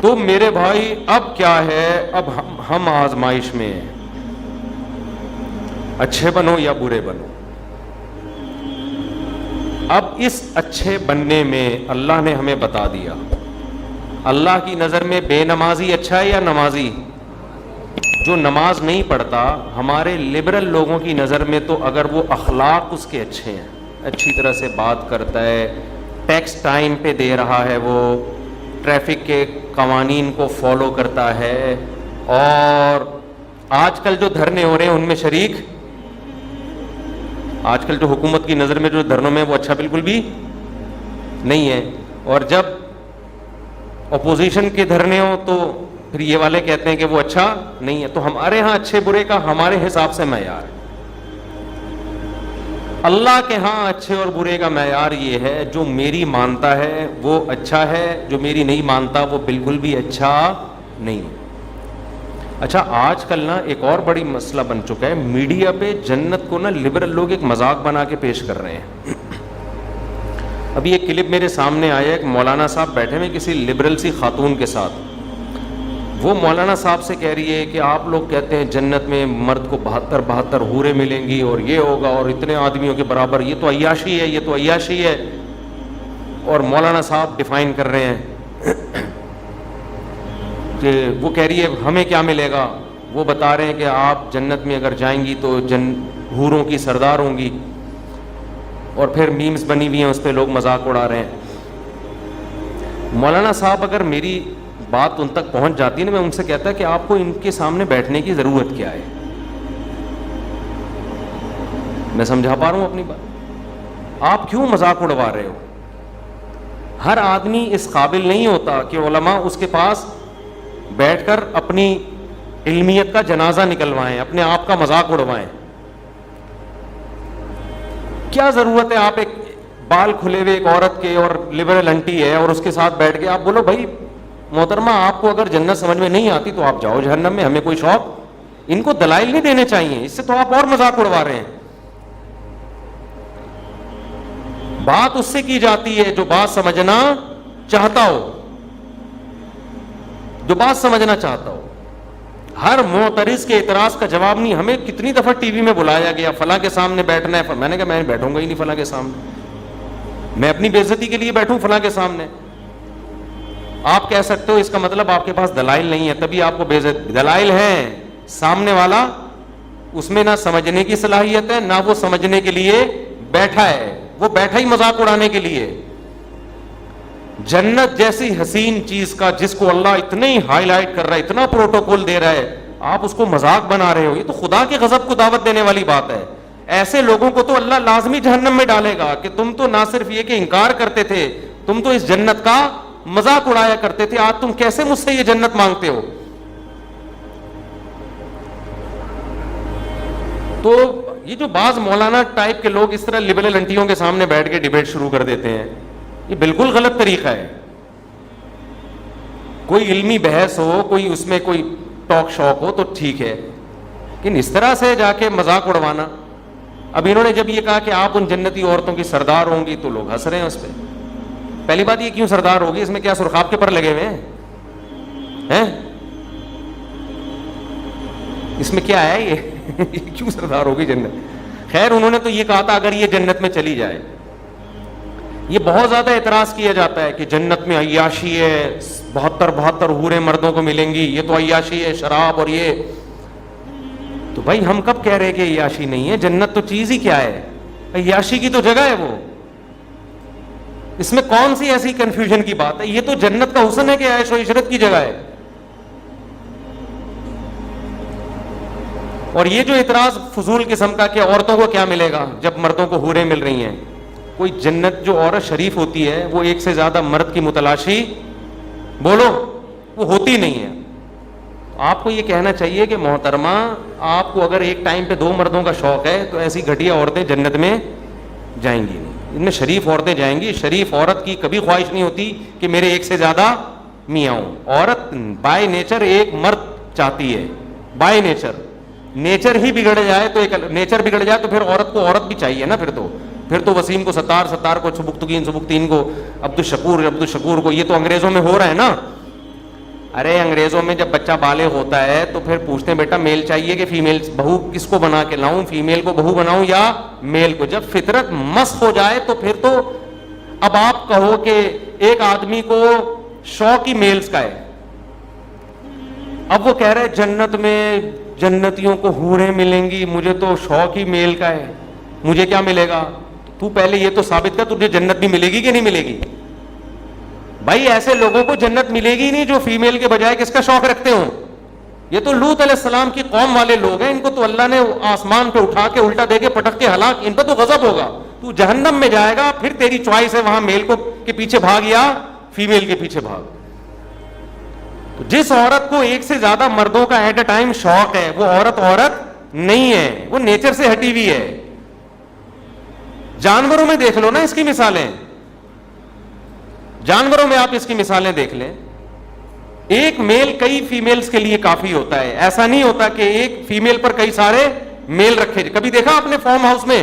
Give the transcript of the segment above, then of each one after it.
تو میرے بھائی اب کیا ہے، اب ہم آزمائش میں ہیں، اچھے بنو یا برے بنو۔ اب اس اچھے بننے میں اللہ نے ہمیں بتا دیا، اللہ کی نظر میں بے نمازی اچھا ہے یا نمازی؟ جو نماز نہیں پڑھتا ہمارے لبرل لوگوں کی نظر میں تو اگر وہ اخلاق اس کے اچھے ہیں، اچھی طرح سے بات کرتا ہے، ٹیکس ٹائم پہ دے رہا ہے، وہ ٹریفک کے قوانین کو فالو کرتا ہے، اور آج کل جو دھرنے ہو رہے ہیں ان میں شریک، آج کل جو حکومت کی نظر میں جو دھرنوں میں وہ اچھا بالکل بھی نہیں ہے، اور جب اپوزیشن کے دھرنے ہوں تو پھر یہ والے کہتے ہیں کہ وہ اچھا نہیں ہے۔ تو ہمارے ہاں اچھے برے کا ہمارے حساب سے معیار ہے، اللہ کے ہاں اچھے اور برے کا معیار یہ ہے جو میری مانتا ہے وہ اچھا ہے، جو میری نہیں مانتا وہ بالکل بھی اچھا نہیں ہے۔ اچھا آج کل نا ایک اور بڑی مسئلہ بن چکا ہے، میڈیا پہ جنت کو نا لبرل لوگ ایک مذاق بنا کے پیش کر رہے ہیں۔ ابھی ایک کلپ میرے سامنے آیا، ایک مولانا صاحب بیٹھے ہوئے کسی لبرل سی خاتون کے ساتھ، وہ مولانا صاحب سے کہہ رہی ہے کہ آپ لوگ کہتے ہیں جنت میں مرد کو 72 حوریں ملیں گی اور یہ ہوگا اور اتنے آدمیوں کے برابر، یہ تو عیاشی ہے، یہ تو عیاشی ہے، اور مولانا صاحب ڈیفائن کر رہے ہیں کہ وہ کہہ رہی ہے ہمیں کیا ملے گا، وہ بتا رہے ہیں کہ آپ جنت میں اگر جائیں گی تو حوروں کی سردار ہوں گی، اور پھر میمز بنی ہوئی ہیں اس پہ لوگ مذاق اڑا رہے ہیں۔ مولانا صاحب اگر میری بات ان تک پہنچ جاتی ہے نا، میں ان سے کہتا کہ آپ کو ان کے سامنے بیٹھنے کی ضرورت کیا ہے؟ میں سمجھا پا رہا ہوں اپنی بات؟ آپ کیوں مذاق اڑوا رہے ہو؟ ہر آدمی اس قابل نہیں ہوتا کہ علماء اس کے پاس بیٹھ کر اپنی علمیت کا جنازہ نکلوائیں، اپنے آپ کا مذاق اڑوائیں۔ کیا ضرورت ہے آپ ایک بال کھلے ہوئے ایک عورت کے اور لبرل انٹی ہے اور اس کے ساتھ بیٹھ کے آپ بولو بھائی محترمہ آپ کو اگر جنت سمجھ میں نہیں آتی تو آپ جاؤ جہنم میں، ہمیں کوئی شوق؟ ان کو دلائل نہیں دینے چاہیے، اس سے تو آپ اور مذاق اڑوا رہے ہیں۔ بات اس سے کی جاتی ہے جو بات سمجھنا چاہتا ہو، جو بات سمجھنا چاہتا ہو۔ ہر معترض کے اعتراض کا جواب نہیں۔ ہمیں کتنی دفعہ ٹی وی میں بلایا گیا فلاں کے سامنے بیٹھنا ہے، میں نے کہا میں بیٹھوں گا ہی نہیں فلاں کے سامنے، میں اپنی بے عزتی کے لیے بیٹھوں فلاں کے سامنے؟ آپ کہہ سکتے ہو اس کا مطلب آپ کے پاس دلائل نہیں ہے تبھی آپ کو بے عزت، دلائل ہیں، سامنے والا اس میں نہ سمجھنے کی صلاحیت ہے نہ وہ سمجھنے کے لیے بیٹھا ہے، وہ بیٹھا ہی مذاق اڑانے کے لیے۔ جنت جیسی حسین چیز کا جس کو اللہ اتنے ہی ہائی لائٹ کر رہا ہے، اتنا پروٹوکول دے رہا ہے، آپ اس کو مذاق بنا رہے ہو، یہ تو خدا کے غضب کو دعوت دینے والی بات ہے۔ ایسے لوگوں کو تو اللہ لازمی جہنم میں ڈالے گا کہ تم تو نہ صرف یہ کہ انکار کرتے تھے، تم تو اس جنت کا مذاق اڑایا کرتے تھے، آج تم کیسے مجھ سے یہ جنت مانگتے ہو؟ تو یہ جو بعض مولانا ٹائپ کے لوگ اس طرح لبرل انٹیوں کے سامنے بیٹھ کے ڈیبیٹ شروع کر دیتے ہیں، یہ بالکل غلط طریقہ ہے۔ کوئی علمی بحث ہو، کوئی اس میں کوئی ٹاک شوق ہو تو ٹھیک ہے، لیکن اس طرح سے جا کے مذاق اڑوانا۔ اب انہوں نے جب یہ کہا کہ آپ ان جنتی عورتوں کی سردار ہوں گی تو لوگ ہنس رہے ہیں اس پہ۔ پہلی بات یہ کیوں سردار ہوگی؟ اس میں کیا سرخاب کے پر لگے ہوئے ہیں؟ اس میں کیا ہے یہ کیوں سردار ہوگی جنت؟ خیر انہوں نے تو یہ کہا تھا اگر یہ جنت میں چلی جائے۔ یہ بہت زیادہ اعتراض کیا جاتا ہے کہ جنت میں عیاشی ہے، 72 حوریں مردوں کو ملیں گی، یہ تو عیاشی ہے، شراب اور یہ۔ تو بھائی ہم کب کہہ رہے کہ عیاشی نہیں ہے؟ جنت تو چیز ہی کیا ہے؟ عیاشی کی تو جگہ ہے وہ، اس میں کون سی ایسی کنفیوژن کی بات ہے؟ یہ تو جنت کا حسن ہے کہ عیش و عشرت کی جگہ ہے۔ اور یہ جو اعتراض فضول قسم کا کہ عورتوں کو کیا ملے گا جب مردوں کو حوریں مل رہی ہیں، کوئی جنت جو عورت شریف ہوتی ہے وہ ایک سے زیادہ مرد کی متلاشی بولو وہ ہوتی نہیں ہے۔ آپ کو یہ کہنا چاہیے کہ محترمہ آپ کو اگر ایک ٹائم پہ 2 مردوں کا شوق ہے تو ایسی گھٹیا عورتیں جنت میں جائیں گی نہیں، ان میں شریف عورتیں جائیں گی۔ شریف عورت کی کبھی خواہش نہیں ہوتی کہ میرے ایک سے زیادہ میاں ہوں۔ عورت بائی نیچر ایک مرد چاہتی ہے، بائی نیچر۔ نیچر ہی بگڑ جائے تو ایک نیچر بگڑ جائے تو پھر عورت کو عورت بھی چاہیے نا، پھر تو وسیم کو ستار، ستار کو سبکتگین، سبکتین کو عبدالشکور، عبدالشکور کو، یہ تو انگریزوں میں ہو رہا ہے نا۔ ارے انگریزوں میں جب بچہ بالغ ہوتا ہے تو پھر پوچھتے ہیں بیٹا میل چاہیے کہ فیمیل, بہو کس کو بنا کے لاؤں, فیمیل کو بہو بناؤں یا میل کو. جب فطرت مست ہو جائے تو پھر تو اب آپ کہو کہ ایک آدمی کو شوق ہی میلز کا ہے, اب وہ کہہ رہے جنت میں جنتیوں کو حوریں ملیں گی, مجھے تو شوق ہی میل کا ہے, مجھے کیا ملے گا؟ تو پہلے یہ تو ثابت کر تجھے جنت بھی ملے گی کہ نہیں ملے گی؟ بھائی ایسے لوگوں کو جنت ملے گی نہیں جو فیمیل کے بجائے کس کا شوق رکھتے ہوں. یہ تو لوط علیہ السلام کی قوم والے لوگ ہیں, ان کو تو اللہ نے آسمان پہ اٹھا کے الٹا دے کے پٹک کے ہلاک, ان پہ تو غضب ہوگا. تو جہنم میں جائے گا, پھر تیری چوائس ہے وہاں میل کو کے پیچھے بھاگ یا فیمیل کے پیچھے بھاگ. تو جس عورت کو ایک سے زیادہ مردوں کا ایٹ اے ٹائم شوق ہے وہ عورت نہیں ہے, وہ نیچر سے ہٹی ہوئی ہے. جانوروں میں دیکھ لو نا اس کی مثالیں, جانوروں میں آپ اس کی مثالیں دیکھ لیں. ایک میل کئی فیمیلز کے لیے کافی ہوتا ہے, ایسا نہیں ہوتا کہ ایک فیمیل پر کئی سارے میل رکھے. کبھی دیکھا آپ نے فارم ہاؤس میں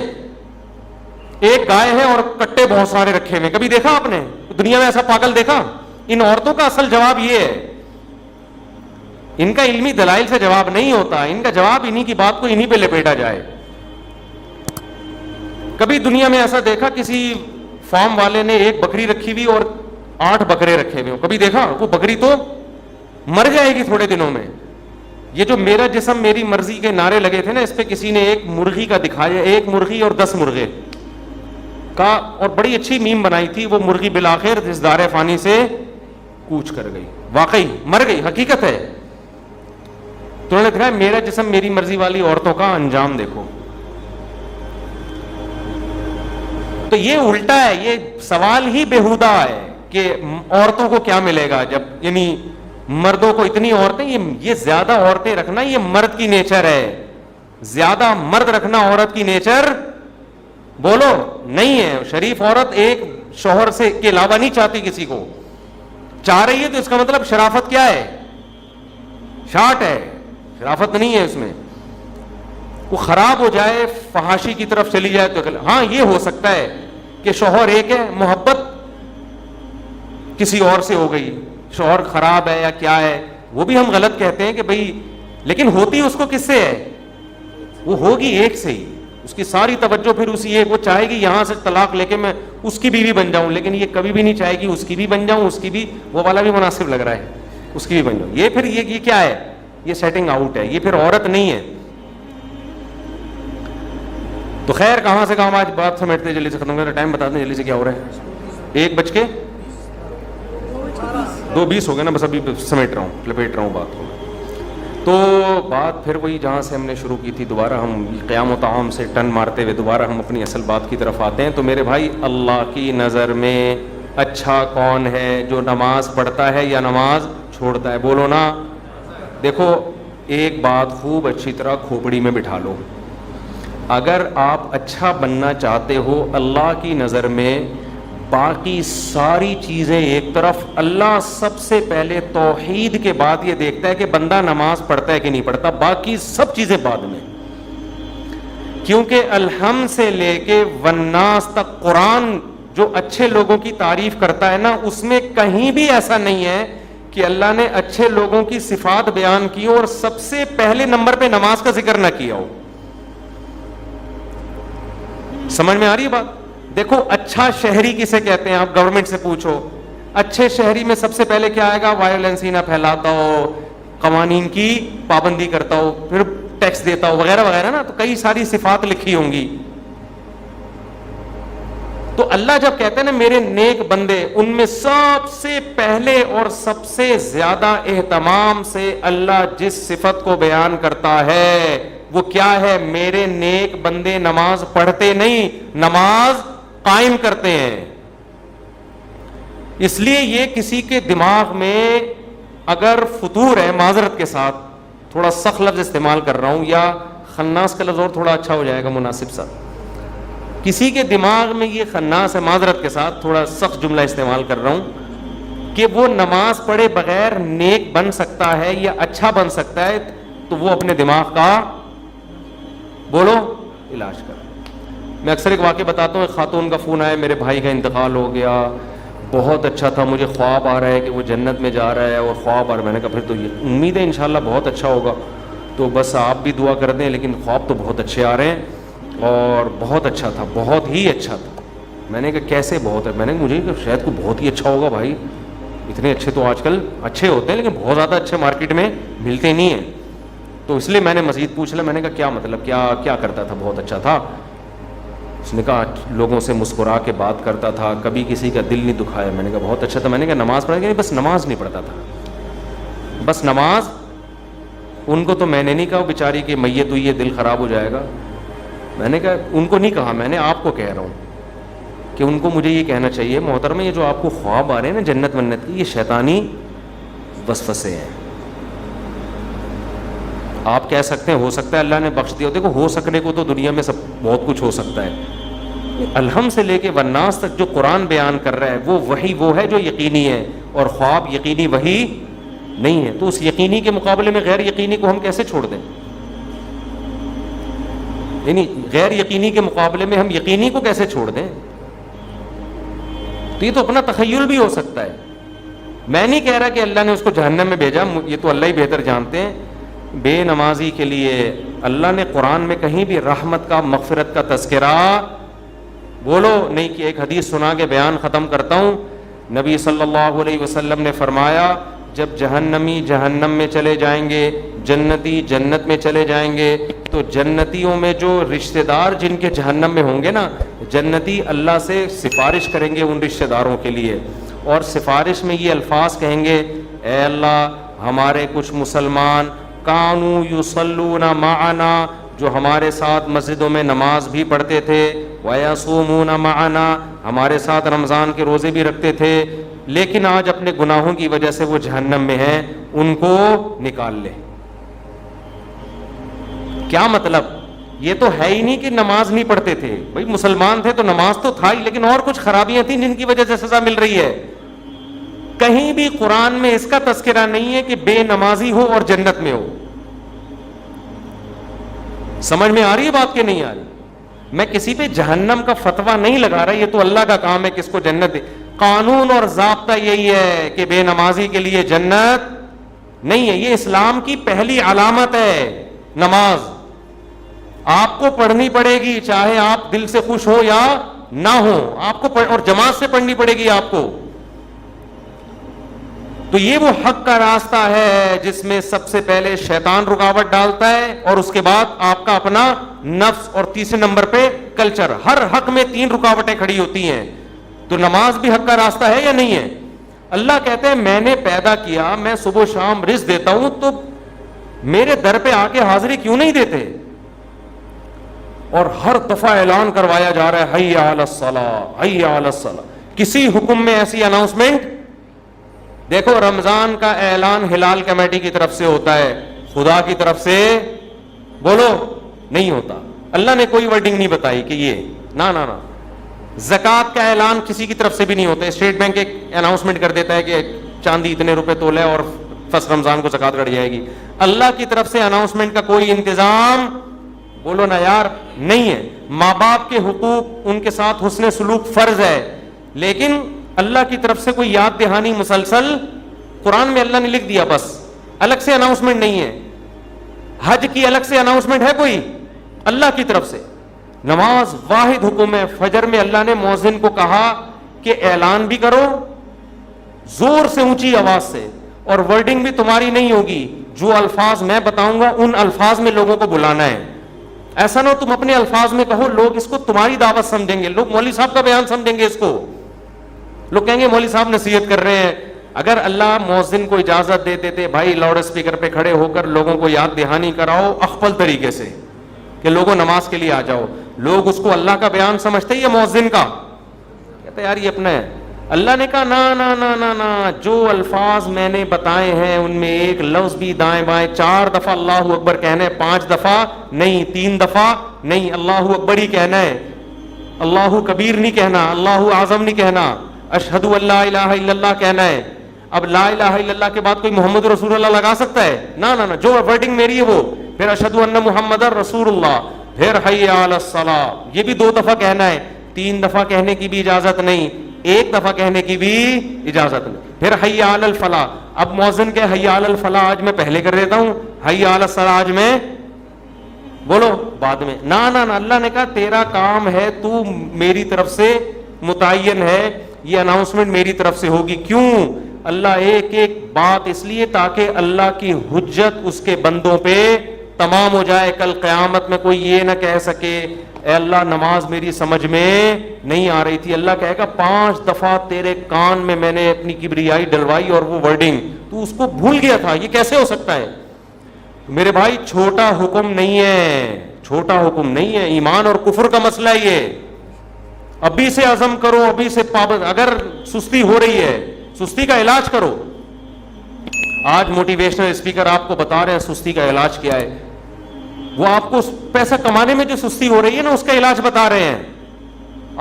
ایک گائے ہے اور کٹے بہت سارے رکھے ہوئے, کبھی دیکھا آپ نے دنیا میں ایسا پاگل دیکھا؟ ان عورتوں کا اصل جواب یہ ہے, ان کا علمی دلائل سے جواب نہیں ہوتا, ان کا جواب انہی کی بات کو انہی پہ لپیٹا جائے. کبھی دنیا میں ایسا دیکھا کسی فارم والے نے ایک بکری رکھی ہوئی اور 8 بکرے رکھے ہوئے, کبھی دیکھا؟ وہ بکری تو مر جائے گی تھوڑے دنوں میں. یہ جو میرا جسم میری مرضی کے نعرے لگے تھے نا, اس پہ کسی نے ایک مرغی کا دکھایا, 1 مرغی اور 10 مرغے کا, اور بڑی اچھی میم بنائی تھی. وہ مرغی بالآخر اس دار فانی سے کوچ کر گئی, واقعی مر گئی, حقیقت ہے. تو انہوں نے دکھایا میرا جسم میری مرضی والی عورتوں کا انجام دیکھو. تو یہ الٹا ہے, یہ سوال ہی بیہودہ ہے کہ عورتوں کو کیا ملے گا جب, یعنی مردوں کو اتنی عورتیں, یہ زیادہ عورتیں رکھنا یہ مرد کی نیچر ہے, زیادہ مرد رکھنا عورت کی نیچر بولو نہیں ہے. شریف عورت ایک شوہر سے کے علاوہ نہیں چاہتی کسی کو, چاہ رہی ہے تو اس کا مطلب شرافت کیا ہے؟ شارٹ ہے, شرافت نہیں ہے اس میں. وہ خراب ہو جائے, فحاشی کی طرف چلی جائے تو ہاں یہ ہو سکتا ہے کہ شوہر ایک ہے, محبت کسی اور سے ہو گئی, شوہر خراب ہے یا کیا ہے, وہ بھی ہم غلط کہتے ہیں کہ بھئی, لیکن ہوتی اس کو کس سے ہے؟ وہ ہوگی ایک سے ہی, اس کی ساری توجہ پھر اسی ایک, وہ چاہے گی یہاں سے طلاق لے کے میں اس کی بیوی بن جاؤں, لیکن یہ کبھی بھی نہیں چاہے گی اس کی بھی بن جاؤں, اس کی بھی, وہ والا بھی مناسب لگ رہا ہے, اس کی بھی بن جاؤں. یہ پھر یہ کیا ہے؟ یہ سیٹنگ آؤٹ ہے, یہ پھر عورت نہیں ہے. تو خیر کہاں سے کہاں, آج بات سمیٹتے جلدی سے ختم کرتے, ٹائم بتا دیں جلدی سے کیا ہو رہا ہے, 1:02 ہو گیا نا, بس ابھی سمیٹ رہا ہوں, لپیٹ رہا ہوں بات کو. تو بات پھر وہی جہاں سے ہم نے شروع کی تھی, دوبارہ ہم قیام و طعام سے ٹن مارتے ہوئے دوبارہ ہم اپنی اصل بات کی طرف آتے ہیں. تو میرے بھائی, اللہ کی نظر میں اچھا کون ہے؟ جو نماز پڑھتا ہے یا نماز چھوڑتا ہے؟ بولو نا. دیکھو ایک بات خوب اچھی طرح کھوپڑی میں بٹھا لو, اگر آپ اچھا بننا چاہتے ہو اللہ کی نظر میں, باقی ساری چیزیں ایک طرف, اللہ سب سے پہلے توحید کے بعد یہ دیکھتا ہے کہ بندہ نماز پڑھتا ہے کہ نہیں پڑھتا, باقی سب چیزیں بعد میں. کیونکہ الحمد سے لے کے والناس تک قرآن جو اچھے لوگوں کی تعریف کرتا ہے نا, اس میں کہیں بھی ایسا نہیں ہے کہ اللہ نے اچھے لوگوں کی صفات بیان کی اور سب سے پہلے نمبر پہ نماز کا ذکر نہ کیا ہو. سمجھ میں آ رہی ہے بات؟ دیکھو اچھا شہری کسے کہتے ہیں, آپ گورنمنٹ سے پوچھو, اچھے شہری میں سب سے پہلے کیا آئے گا؟ وائلنس ہی نہ پھیلاتا ہو, قوانین کی پابندی کرتا ہو, پھر ٹیکس دیتا ہو, وغیرہ وغیرہ نا. تو کئی ساری صفات لکھی ہوں گی. تو اللہ جب کہتے ہیں نا میرے نیک بندے, ان میں سب سے پہلے اور سب سے زیادہ اہتمام سے اللہ جس صفت کو بیان کرتا ہے وہ کیا ہے؟ میرے نیک بندے نماز پڑھتے نہیں, نماز قائم کرتے ہیں. اس لیے یہ کسی کے دماغ میں اگر فطور ہے, معذرت کے ساتھ تھوڑا سخت لفظ استعمال کر رہا ہوں, یا خناس کا لفظ اور تھوڑا اچھا ہو جائے گا مناسب سا, کسی کے دماغ میں یہ خناس ہے, معذرت کے ساتھ تھوڑا سخت جملہ استعمال کر رہا ہوں, کہ وہ نماز پڑھے بغیر نیک بن سکتا ہے یا اچھا بن سکتا ہے, تو وہ اپنے دماغ کا بولو علاج کر. میں اکثر ایک واقعہ بتاتا ہوں, ایک خاتون کا فون آیا, میرے بھائی کا انتقال ہو گیا, بہت اچھا تھا, مجھے خواب آ رہا ہے کہ وہ جنت میں جا رہا ہے اور خواب آ رہا ہے. میں نے کہا پھر تو یہ امید ہے انشاءاللہ بہت اچھا ہوگا, تو بس آپ بھی دعا کر دیں, لیکن خواب تو بہت اچھے آ رہے ہیں اور بہت اچھا تھا, بہت ہی اچھا تھا. میں نے کہا کیسے بہت ہے؟ میں نے کہا مجھے شاید کو بہت ہی اچھا ہوگا بھائی, اتنے اچھے تو آج کل اچھے ہوتے ہیں لیکن بہت زیادہ اچھے مارکیٹ میں ملتے نہیں ہیں. تو اس لیے میں نے مزید پوچھ لیا, میں نے کہا کیا مطلب, کیا کرتا تھا بہت اچھا تھا؟ اس نے کہا لوگوں سے مسکرا کے بات کرتا تھا, کبھی کسی کا دل نہیں دکھایا. میں نے کہا بہت اچھا تھا. میں نے کہا نماز پڑھا کہ نہیں؟ بس نماز نہیں پڑھتا تھا, بس نماز. ان کو تو میں نے نہیں کہا بیچاری کہ میت ہوئی ہے دل خراب ہو جائے گا, میں نے کہا ان کو نہیں کہا, میں نے آپ کو کہہ رہا ہوں کہ ان کو مجھے یہ کہنا چاہیے محترم, یہ جو آپ کو خواب آ رہے ہیں نا جنت ونت کی, یہ شیطانی وسوسے ہیں. آپ کہہ سکتے ہیں ہو سکتا ہے اللہ نے بخش دیا, دیکھو ہو سکنے کو تو دنیا میں سب بہت کچھ ہو سکتا ہے. الحم سے لے کے والناس تک جو قرآن بیان کر رہا ہے وہ وحی وہ ہے جو یقینی ہے, اور خواب یقینی وحی نہیں ہے. تو اس یقینی کے مقابلے میں غیر یقینی کو ہم کیسے چھوڑ دیں؟ یعنی غیر یقینی کے مقابلے میں ہم یقینی کو کیسے چھوڑ دیں؟ تو یہ تو اپنا تخیل بھی ہو سکتا ہے. میں نہیں کہہ رہا کہ اللہ نے اس کو جہنم میں بھیجا, یہ تو اللہ ہی بہتر جانتے ہیں. بے نمازی کے لیے اللہ نے قرآن میں کہیں بھی رحمت کا مغفرت کا تذکرہ بولو نہیں کہ. ایک حدیث سنا کے بیان ختم کرتا ہوں. نبی صلی اللہ علیہ وسلم نے فرمایا جب جہنمی جہنم میں چلے جائیں گے, جنتی جنت میں چلے جائیں گے, تو جنتیوں میں جو رشتہ دار جن کے جہنم میں ہوں گے نا, جنتی اللہ سے سفارش کریں گے ان رشتہ داروں کے لیے, اور سفارش میں یہ الفاظ کہیں گے, اے اللہ ہمارے کچھ مسلمان کانوا یصلون معنا, جو ہمارے ساتھ مسجدوں میں نماز بھی پڑھتے تھے, ویصومون معنا, ہمارے ساتھ رمضان کے روزے بھی رکھتے تھے, لیکن آج اپنے گناہوں کی وجہ سے وہ جہنم میں ہیں, ان کو نکال لے. کیا مطلب؟ یہ تو ہے ہی نہیں کہ نماز نہیں پڑھتے تھے, بھائی مسلمان تھے تو نماز تو تھا ہی, لیکن اور کچھ خرابیاں تھیں جن کی وجہ سے سزا مل رہی ہے. کہیں بھی قرآن میں اس کا تذکرہ نہیں ہے کہ بے نمازی ہو اور جنت میں ہو. سمجھ میں آ رہی ہے بات کہ نہیں آ رہی؟ میں کسی پہ جہنم کا فتویٰ نہیں لگا رہا, یہ تو اللہ کا کام ہے کس کو جنت دے. قانون اور ضابطہ یہی ہے کہ بے نمازی کے لیے جنت نہیں ہے. یہ اسلام کی پہلی علامت ہے نماز. آپ کو پڑھنی پڑے گی چاہے آپ دل سے خوش ہو یا نہ ہو, آپ کو اور جماعت سے پڑھنی پڑے گی آپ کو. تو یہ وہ حق کا راستہ ہے جس میں سب سے پہلے شیطان رکاوٹ ڈالتا ہے, اور اس کے بعد آپ کا اپنا نفس, اور تیسرے نمبر پہ کلچر. ہر حق میں 3 رکاوٹیں کھڑی ہوتی ہیں. تو نماز بھی حق کا راستہ ہے یا نہیں ہے؟ اللہ کہتے ہیں میں نے پیدا کیا, میں صبح و شام رزق دیتا ہوں, تو میرے در پہ آ کے حاضری کیوں نہیں دیتے؟ اور ہر دفعہ اعلان کروایا جا رہا ہے حی علی الصلاۃ, حی علی الصلاۃ. کسی حکم میں ایسی اناؤنسمنٹ دیکھو, رمضان کا اعلان ہلال کمیٹی کی طرف سے ہوتا ہے, خدا کی طرف سے بولو نہیں ہوتا. اللہ نے کوئی ورڈنگ نہیں بتائی کہ یہ نہ نہ. زکوٰۃ کا اعلان کسی کی طرف سے بھی نہیں ہوتا. اسٹیٹ بینک ایک اناؤنسمنٹ کر دیتا ہے کہ چاندی اتنے روپے تولے اور فرسٹ رمضان کو زکوٰۃ کٹ جائے گی. اللہ کی طرف سے اناؤنسمنٹ کا کوئی انتظام بولو نا یار نہیں ہے. ماں باپ کے حقوق, ان کے ساتھ حسن سلوک فرض ہے, لیکن اللہ کی طرف سے کوئی یاد دہانی مسلسل قرآن میں اللہ نے لکھ دیا, بس الگ سے اناؤنسمنٹ نہیں ہے. حج کی الگ سے اناؤنسمنٹ ہے کوئی؟ اللہ کی طرف سے. نماز واحد حکم ہے. فجر میں اللہ نے مؤذن کو کہا کہ اعلان بھی کرو زور سے, اونچی آواز سے, اور ورڈنگ بھی تمہاری نہیں ہوگی, جو الفاظ میں بتاؤں گا ان الفاظ میں لوگوں کو بلانا ہے. ایسا نہ ہو تم اپنے الفاظ میں کہو, لوگ اس کو تمہاری دعوت سمجھیں گے, لوگ مولوی صاحب کا بیان سمجھیں گے اس کو, لوگ کہیں گے مولوی صاحب نصیحت کر رہے ہیں. اگر اللہ مؤذن کو اجازت دے دیتے بھائی لاؤڈ اسپیکر پہ کھڑے ہو کر لوگوں کو یاد دہانی کراؤ اخفل طریقے سے کہ لوگوں نماز کے لیے آ جاؤ, لوگ اس کو اللہ کا بیان سمجھتے یا مؤذن کا؟ کہتے یار یہ اپنا ہے. اللہ نے کہا نا نا نا نا نا, جو الفاظ میں نے بتائے ہیں ان میں ایک لفظ بھی دائیں بائیں 4 دفعہ اللہ اکبر کہنا ہے, 5 دفعہ نہیں, 3 دفعہ نہیں, اللہ اکبر ہی کہنا ہے, اللہ کبیر نہیں کہنا, اللہ اعظم نہیں کہنا, اشہد ان لا الہ الا اللہ کہنا ہے. اب لا الہ الا اللہ کے بعد کوئی محمد رسول اللہ لگا سکتا ہے؟ نا نا نا, جو ورڈنگ میری ہے وہ, پھر اشہد ان محمد رسول اللہ, پھر حی علی الصلاۃ, یہ بھی 2 دفعہ کہنا ہے, 3 دفعہ کہنے کی بھی اجازت نہیں. ایک دفعہ کہنے کی بھی اجازت نہیں. پھر حی علی الفلاح, اب مؤذن کے حی علی الفلاح آج میں پہلے کر دیتا ہوں, حی علی الصلاح آج میں بولو بعد میں. نہ اللہ نے کہا تیرا کام ہے, تو میری طرف سے متعین ہے, یہ اناؤنسمنٹ میری طرف سے ہوگی. کیوں؟ اللہ ایک ایک بات اس لیے تاکہ اللہ کی حجت اس کے بندوں پہ تمام ہو جائے. کل قیامت میں کوئی یہ نہ کہہ سکے اے اللہ نماز میری سمجھ میں نہیں آ رہی تھی. اللہ کہے گا 5 دفعہ تیرے کان میں نے اپنی کبریائی ڈلوائی اور وہ ورڈنگ تو اس کو بھول گیا تھا. یہ کیسے ہو سکتا ہے؟ میرے بھائی چھوٹا حکم نہیں ہے, چھوٹا حکم نہیں ہے, ایمان اور کفر کا مسئلہ ہے یہ. ابھی سے عزم کرو, ابھی سے پابند. اگر سستی ہو رہی ہے سستی کا علاج کرو. آج موٹیویشنل اسپیکر آپ کو بتا رہے ہیں سستی کا علاج کیا ہے. وہ آپ کو پیسہ کمانے میں جو سستی ہو رہی ہے نا اس کا علاج بتا رہے ہیں.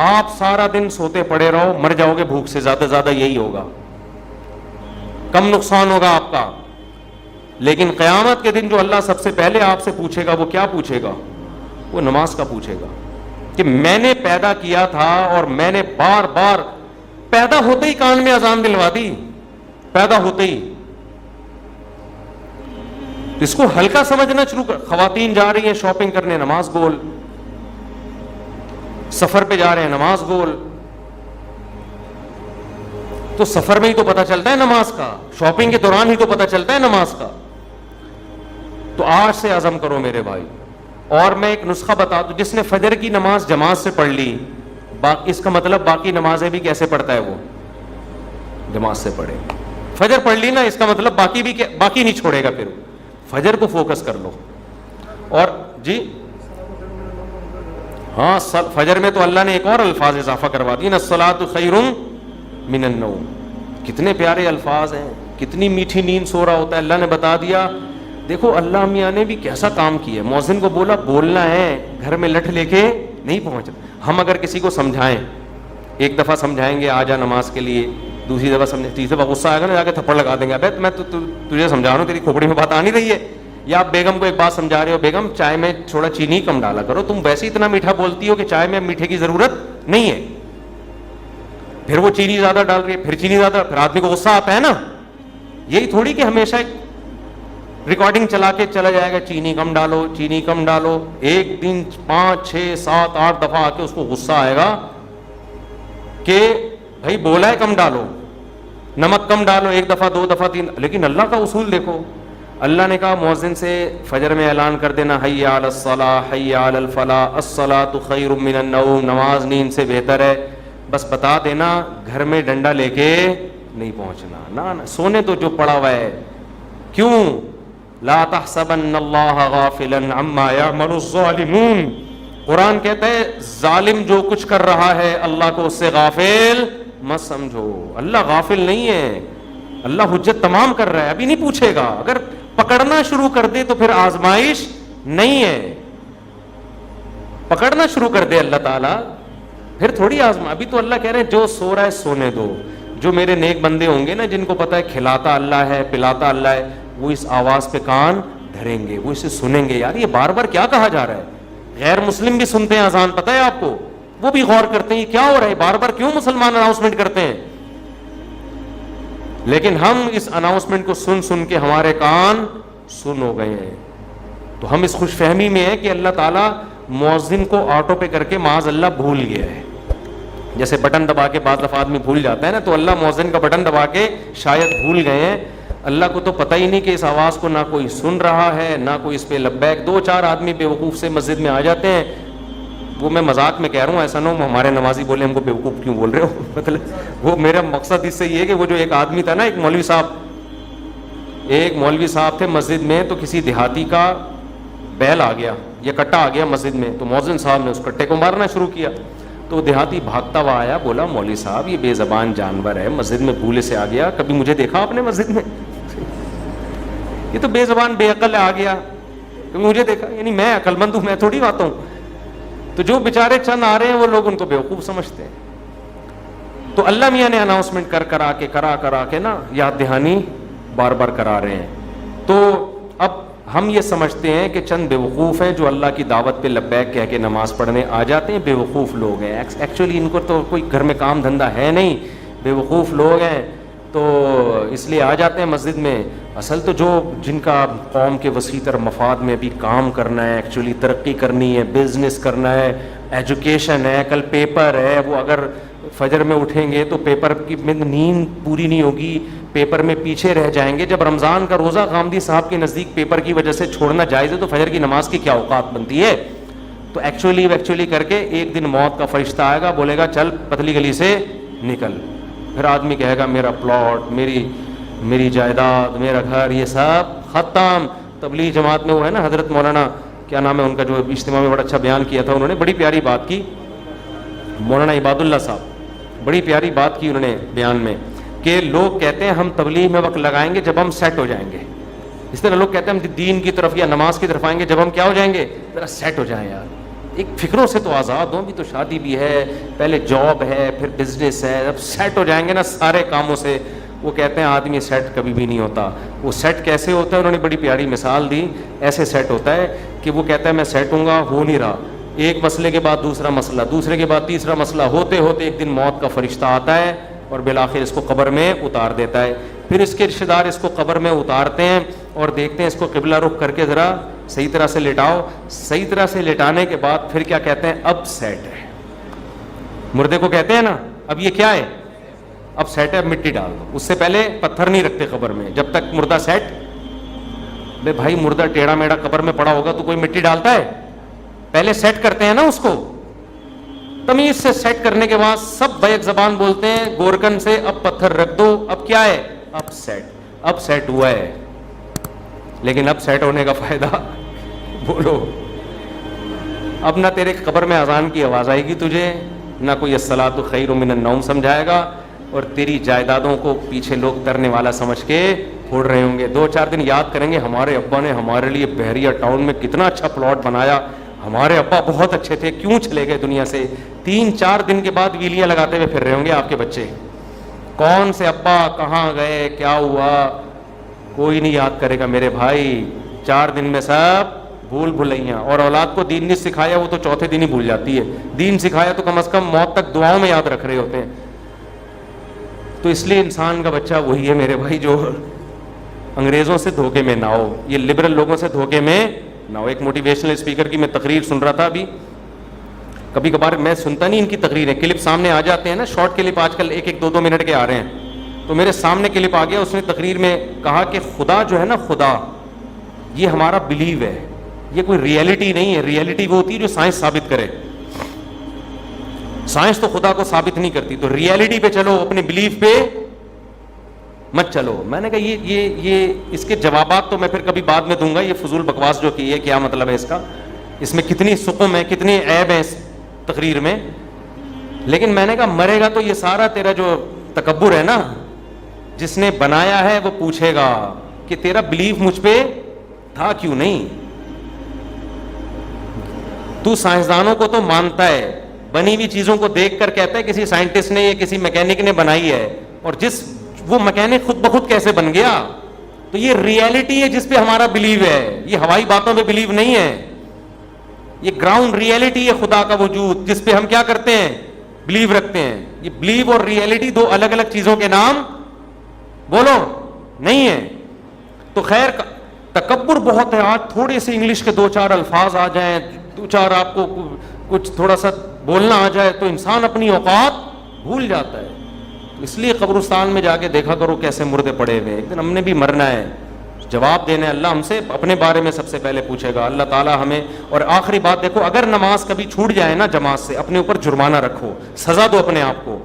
آپ سارا دن سوتے پڑے رہو, مر جاؤ گے بھوک سے, زیادہ زیادہ یہی ہوگا, کم نقصان ہوگا آپ کا. لیکن قیامت کے دن جو اللہ سب سے پہلے آپ سے پوچھے گا وہ کیا پوچھے گا؟ وہ نماز کا پوچھے گا کہ میں نے پیدا کیا تھا اور میں نے بار بار پیدا ہوتے ہی کان میں اذان دلوا دی, پیدا ہوتے ہی. اس کو ہلکا سمجھنا شروع کر. خواتین جا رہی ہیں شاپنگ کرنے, نماز گول. سفر پہ جا رہے ہیں, نماز گول. تو سفر میں ہی تو پتہ چلتا ہے نماز کا, شاپنگ کے دوران ہی تو پتہ چلتا ہے نماز کا. تو آج سے عزم کرو میرے بھائی. اور میں ایک نسخہ بتا دوں, جس نے فجر کی نماز جماعت سے پڑھ لی, اس کا مطلب باقی نمازیں بھی کیسے پڑھتا ہے؟ وہ جماعت سے پڑھے. فجر پڑھ لی نا, اس کا مطلب باقی نہیں چھوڑے گا. پھر فجر کو فوکس کر لو. اور جی ہاں, فجر میں تو اللہ نے ایک اور الفاظ اضافہ کروا دی نا, الصلاۃ خیر من النوم. کتنے پیارے الفاظ ہیں, کتنی میٹھی نیند سو رہا ہوتا ہے. اللہ نے بتا دیا. دیکھو اللہ میاں نے بھی کیسا کام کیا. مؤذن کو بولا بولنا ہے, گھر میں لٹ لے کے نہیں پہنچنا. ہم اگر کسی کو سمجھائیں, ایک دفعہ سمجھائیں گے آ جا نماز کے لیے, دوسری دفعہ سمجھیں, تیسری دفعہ غصہ آئے گا نا, جا کے تھپڑ لگا دیں گے. ابے میں تجھے سمجھا رہا ہوں, تیری کھوپڑی میں بات آ نہیں رہی ہے. یا آپ بیگم کو ایک بات سمجھا رہے ہو, بیگم چائے میں تھوڑا چینی کم ڈالا کرو, تم ویسے اتنا میٹھا بولتی ہو کہ چائے میں میٹھے کی ضرورت نہیں ہے. پھر وہ چینی زیادہ ڈال رہی ہے, پھر چینی زیادہ, پھر آدمی کو غصہ آتا ہے نا. یہی تھوڑی کہ ہمیشہ ریکارڈنگ چلا کے چلا جائے گا, چینی کم ڈالو, چینی کم ڈالو. ایک دن 5 6 7 8 دفعہ آ کے اس کو غصہ آئے گا کہ بھائی بولا ہے کم ڈالو, نمک کم ڈالو, 1 دفعہ 2 دفعہ 3. لیکن اللہ کا اصول دیکھو, اللہ نے کہا مؤذن سے فجر میں اعلان کر دینا, حی علی الصلاح حی علی الفلاح الصلاۃ خیر من النوم. نماز نیند سے بہتر ہے. بس بتا دینا, گھر میں ڈنڈا لے کے نہیں پہنچنا. نہ سونے تو جو پڑا ہوا ہے. کیوں؟ لا تحسبن اللہ غافلا عما یعمل الظالمون. قرآن کہتا ہے ظالم جو کچھ کر رہا ہے اللہ کو اس سے غافل مت سمجھو. اللہ غافل نہیں ہے, اللہ حجت تمام کر رہا ہے, ابھی نہیں پوچھے گا. اگر پکڑنا شروع کر دے تو پھر آزمائش نہیں ہے. پکڑنا شروع کر دے اللہ تعالیٰ پھر تھوڑی آزما. ابھی تو اللہ کہہ رہے ہیں جو سو رہا ہے سونے دو. جو میرے نیک بندے ہوں گے نا, جن کو پتا ہے کھلاتا اللہ ہے پلاتا اللہ ہے, وہ اس آواز پہ کان دھریں گے, وہ اسے سنیں گے. یار یہ بار بار کیا کہا جا رہا ہے؟ غیر مسلم بھی سنتے ہیں اذان, پتہ ہے آپ کو, وہ بھی غور کرتے ہیں یہ کیا ہو رہا ہے, بار بار کیوں مسلمان اناؤنسمنٹ کرتے ہیں. لیکن ہم اس اناؤنسمنٹ کو سن سن کے ہمارے کان سن ہو گئے ہیں. تو ہم اس خوش فہمی میں ہیں کہ اللہ تعالیٰ مؤذن کو آٹو پہ کر کے معاذ اللہ بھول گیا ہے. جیسے بٹن دبا کے بعض دفعہ آدمی بھول جاتا ہے نا, تو اللہ مؤذن کا بٹن دبا کے شاید بھول گئے ہیں. اللہ کو تو پتہ ہی نہیں کہ اس آواز کو نہ کوئی سن رہا ہے, نہ کوئی اس پہ لبیک. 2-4 آدمی بیوقوف سے مسجد میں آ جاتے ہیں. وہ میں مذاق میں کہہ رہا ہوں, ایسا نہ ہو ہمارے نمازی بولے ہم کو بیوقوف کیوں بول رہے ہو. مطلب وہ میرا مقصد اس سے یہ ہے کہ وہ جو ایک آدمی تھا نا, ایک مولوی صاحب تھے مسجد میں, تو کسی دیہاتی کا بیل آ گیا یا کٹا آ گیا مسجد میں, تو مؤذن صاحب نے اس کٹے کو مارنا شروع کیا. تو دیہاتی بھاگتا ہوا آیا, بولا مولوی صاحب یہ بے زبان جانور ہے, مسجد میں بھولے سے آ گیا, کبھی مجھے دیکھا آپ نے مسجد میں؟ یہ تو بے زبان بے عقل آ گیا, کبھی مجھے دیکھا؟ یعنی میں عقل مند ہوں, میں تھوڑی بات ہوں. تو جو بیچارے چند آ رہے ہیں وہ لوگ ان کو بیوقوف سمجھتے ہیں. تو اللہ میاں نے اناؤنسمنٹ کرا کے نا یاد دہانی بار بار کرا رہے ہیں. تو اب ہم یہ سمجھتے ہیں کہ چند بیوقوف ہیں جو اللہ کی دعوت پہ لبیک کہہ کے نماز پڑھنے آ جاتے ہیں، بیوقوف لوگ ہیں. ایکچولی ان کو تو کوئی گھر میں کام دھندہ ہے نہیں، بیوقوف لوگ ہیں تو اس لیے آ جاتے ہیں مسجد میں. اصل تو جو جن کا قوم کے وسیع تر مفاد میں بھی کام کرنا ہے، ایکچولی ترقی کرنی ہے، بزنس کرنا ہے، ایجوکیشن ہے، کل پیپر ہے، وہ اگر فجر میں اٹھیں گے تو پیپر کی نیند پوری نہیں ہوگی، پیپر میں پیچھے رہ جائیں گے. جب رمضان کا روزہ غامدی صاحب کے نزدیک پیپر کی وجہ سے چھوڑنا جائز ہے تو فجر کی نماز کی کیا اوقات بنتی ہے؟ تو ایکچولی کر کے ایک دن موت کا فرشتہ آئے گا، بولے گا چل پتلی گلی سے نکل. پھر آدمی کہے گا میرا پلاٹ، میری جائیداد، میرا گھر، یہ سب ختم. تبلیغ جماعت میں وہ ہے نا حضرت مولانا کیا نام ہے ان کا، جو اجتماع میں بڑا اچھا بیان کیا تھا، انہوں نے بڑی پیاری بات کی، مولانا عباد اللہ صاحب، بڑی پیاری بات کی انہوں نے بیان میں کہ لوگ کہتے ہیں ہم تبلیغ میں وقت لگائیں گے جب ہم سیٹ ہو جائیں گے. اس طرح لوگ کہتے ہیں ہم دین کی طرف یا نماز کی طرف آئیں گے جب ہم کیا ہو جائیں گے، ذرا سیٹ ہو جائیں. یار ایک فکروں سے تو آزاد ہوں، بھی تو شادی بھی ہے، پہلے جاب ہے، پھر بزنس ہے، جب سیٹ ہو جائیں گے نا سارے کاموں سے. وہ کہتے ہیں آدمی سیٹ کبھی بھی نہیں ہوتا. وہ سیٹ کیسے ہوتا ہے؟ انہوں نے بڑی پیاری مثال دی. ایسے سیٹ ہوتا ہے کہ وہ کہتا ہے میں سیٹ ہوں گا، ہو نہیں رہا، ایک مسئلے کے بعد دوسرا مسئلہ، دوسرے کے بعد تیسرا مسئلہ، ہوتے ہوتے ایک دن موت کا فرشتہ آتا ہے اور بالآخر اس کو قبر میں اتار دیتا ہے. پھر اس کے رشتہ دار اس کو قبر میں اتارتے ہیں اور دیکھتے ہیں اس کو قبلہ رخ کر کے ذرا صحیح طرح سے لٹاؤ. صحیح طرح سے لٹانے کے بعد پھر کیا کہتے ہیں؟ اب سیٹ ہے. مردے کو کہتے ہیں نا اب یہ کیا ہے؟ اب سیٹ ہے، اب مٹی ڈال دو. اس سے پہلے پتھر نہیں رکھتے قبر میں جب تک مردہ سیٹ. بے بھائی مردہ ٹیڑھا میڑھا قبر میں پڑا ہوگا تو کوئی مٹی ڈالتا ہے؟ پہلے سیٹ کرتے ہیں نا اس کو. تمیز سے سیٹ کرنے کے بعد سب بیک زبان بولتے ہیں گورکن سے اب پتھر رکھ دو. اب کیا ہے؟ اب سیٹ. اب سیٹ ہوا ہے. لیکن اب سیٹ ہونے کا فائدہ بولو. اب نہ تیرے قبر میں اذان کی آواز آئے گی تجھے، نہ کوئی الصلاۃ خیر من النوم سمجھائے گا، اور تیری جائیدادوں کو پیچھے لوگ ترنے والا سمجھ کے پھوڑ رہے ہوں گے. 2-4 دن یاد کریں گے ہمارے ابا نے ہمارے لیے بحریہ ٹاؤن میں کتنا اچھا پلاٹ بنایا، ہمارے ابا بہت اچھے تھے، کیوں چلے گئے دنیا سے. 3-4 دن کے بعد ویلیاں لگاتے ہوئے پھر رہے ہوں گے آپ کے بچے. کون سے ابا کہاں گئے، کیا ہوا، کوئی نہیں یاد کرے گا میرے بھائی. 4 دن میں سب بھول بھلائیاں. اور اولاد کو دین نہیں سکھایا وہ تو چوتھے دن ہی بھول جاتی ہے. دین سکھایا تو کم از کم موت تک دعاؤں میں یاد رکھ رہے ہوتے ہیں. تو اس لیے انسان کا بچہ وہی ہے میرے بھائی جو انگریزوں سے دھوکے میں نہ ہو، یہ لبرل لوگوں سے دھوکے میں نہ ہو. ایک موٹیویشنل اسپیکر کی میں تقریر سن رہا تھا ابھی. کبھی کبھار میں سنتا نہیں ان کی تقریریں، کلپ سامنے آ جاتے ہیں نا، شارٹ کلپ آج کل 1-2 منٹ کے آ رہے ہیں. تو میرے سامنے کلپ آ گیا، اس نے تقریر میں کہا کہ خدا جو ہے نا، خدا یہ ہمارا بلیو ہے، یہ کوئی ریئلٹی نہیں ہے. ریئلٹی وہ ہوتی ہے جو سائنس ثابت کرے. سائنس تو خدا کو ثابت نہیں کرتی. تو ریئلٹی پہ چلو، اپنے بلیف پہ مت چلو. میں نے کہا یہ اس کے جوابات تو میں پھر کبھی بعد میں دوں گا. یہ فضول بکواس جو کی ہے کیا مطلب ہے اس کا، اس میں کتنی سقم ہے، کتنی عیب ہے اس تقریر میں. لیکن میں نے کہا مرے گا تو یہ سارا تیرا جو تکبر ہے نا، جس نے بنایا ہے وہ پوچھے گا کہ تیرا بلیف مجھ پہ تھا کیوں نہیں. تو سائنسدانوں کو تو مانتا ہے، بنی ہوئی چیزوں کو دیکھ کر کہتا ہے کسی سائنٹسٹ نے یا کسی میکینک نے بنائی ہے، اور وہ میکینک خود بخود کیسے بن گیا. تو یہ ریئلٹی ہے جس پہ ہمارا بلیو ہے. یہ ہوائی باتوں پہ بلیو نہیں ہے، یہ گراؤنڈ ریئلٹی ہے خدا کا وجود جس پہ ہم کیا کرتے ہیں؟ بلیو رکھتے ہیں. یہ بلیو اور ریئلٹی 2 الگ الگ چیزوں کے نام بولو نہیں ہے. تو خیر تکبر بہت ہے. آج تھوڑے سے انگلش کے 2-4 الفاظ آ جائیں، 2-4 آپ کو کچھ تھوڑا سا بولنا آ جائے تو انسان اپنی اوقات بھول جاتا ہے. اس لیے قبرستان میں جا کے دیکھا کرو کیسے مردے پڑے ہوئے. ایک دن ہم نے بھی مرنا ہے، جواب دینا ہے. اللہ ہم سے اپنے بارے میں سب سے پہلے پوچھے گا اللہ تعالیٰ ہمیں. اور آخری بات دیکھو، اگر نماز کبھی چھوٹ جائے نا جماعت سے، اپنے اوپر جرمانہ رکھو، سزا دو اپنے آپ کو.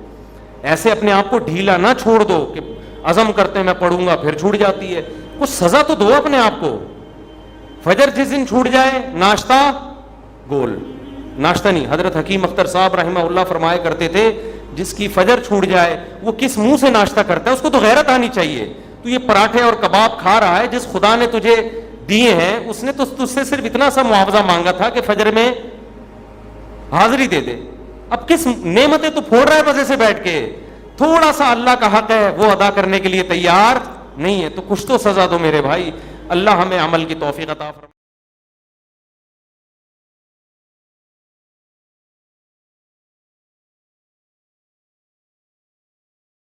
ایسے اپنے آپ کو ڈھیلا نہ چھوڑ دو کہ عزم کرتے ہیں میں پڑھوں گا پھر چھوٹ جاتی ہے. کچھ سزا تو دو اپنے آپ کو. فجر جس دن چھوٹ جائے ناشتہ گول، ناشتہ نہیں. حضرت حکیم اختر صاحب رحمہ اللہ فرمایا کرتے تھے جس کی فجر چھوٹ جائے وہ کس منہ سے ناشتہ کرتا ہے، اس کو تو غیرت آنی چاہیے. تو یہ پراٹھے اور کباب کھا رہا ہے، جس خدا نے تجھے دیے ہیں اس نے تو تجھ سے صرف اتنا سا معاوضہ مانگا تھا کہ فجر میں حاضری دے دے. اب کس نعمتیں تو پھوڑ رہا ہے مزے سے بیٹھ کے. تھوڑا سا اللہ کا حق ہے وہ ادا کرنے کے لیے تیار نہیں ہے. تو کچھ تو سزا دو میرے بھائی. اللہ ہمیں عمل کی توفیق عطا فرمائے.